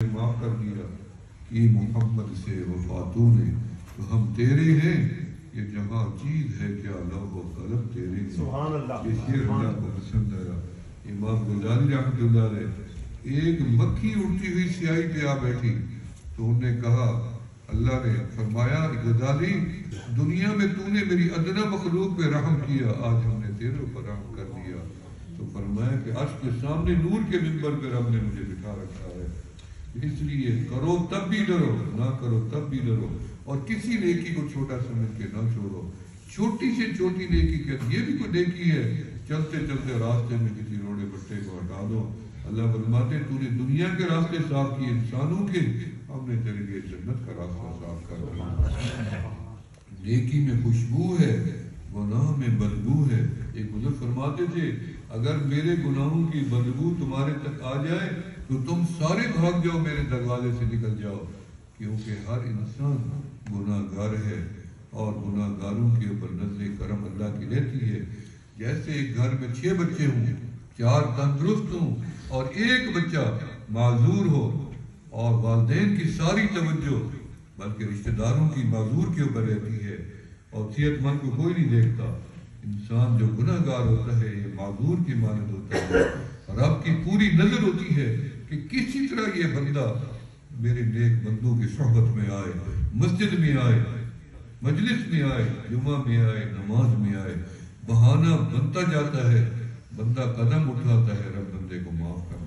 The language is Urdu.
معاف کر دیا کہ محمد سے وفاتوں نے تو ہم تیرے ہیں، یہ جہاں چیز ہے کیا لوح و قلم تیرے ہیں۔ سبحان اللہ۔ یہ شعر اللہ کو پسند آیا۔ امام غزالی رحمۃ اللہ علیہ ایک مکھی اڑتی ہوئی سیاہی پہ آ بیٹھی تو انہوں نے کہا، اللہ نے فرمایا غزالی دنیا میں تو نے میری ادنا مخلوق پہ رحم کیا، آج ہم نے تیرے اوپر رحم کر دیا۔ تو فرمایا کہ عرش کے سامنے نور کے منبر پہ رب نے مجھے بٹھا رکھا ہے، اس لیے کرو تب بھی ڈرو، نہ کرو تب بھی ڈرو، اور کسی نیکی کو چھوٹا سمجھ کے نہ چھوڑو۔ چھوٹی سے چھوٹی نیکی کہ یہ بھی کوئی نیکی ہے، چلتے چلتے راستے میں کسی روڑے بٹے کو ہٹا دو۔ اللہ فرماتے تو نے دنیا کے راستے صاف کیے انسانوں کے، ہم نے تیرے لیے جنت کا راستہ صاف کر دیا۔ نیکی میں خوشبو ہے، گناہ میں بدبو ہے۔ ایک بزرگ فرماتے تھے اگر میرے گناہوں کی بدبو تمہارے تک آ جائے تو تم سارے بھاگ جاؤ، میرے دروازے سے نکل جاؤ، کیونکہ ہر انسان گناہ گار ہے اور گناہ گاروں کے اوپر نظر کرم اللہ کی رہتی ہے۔ جیسے ایک گھر میں 6 بچے ہوں، 4 تندرست ہوں اور ایک بچہ معذور ہو، اور والدین کی ساری توجہ بلکہ رشتہ داروں کی معذور کے اوپر رہتی ہے اور صحت مند کو کوئی نہیں دیکھتا، انسان جو گناہ گار ہوتا ہے یہ معذور کی مانند ہوتا ہے۔ رب کی پوری نظر ہوتی ہے کہ کسی طرح یہ بندہ میرے نیک بندوں کی صحبت میں آئے، مسجد میں آئے، مجلس میں آئے، جمعہ میں آئے، نماز میں آئے۔ بہانہ بنتا جاتا ہے، بندہ قدم اٹھاتا ہے، رب بندے کو معاف کر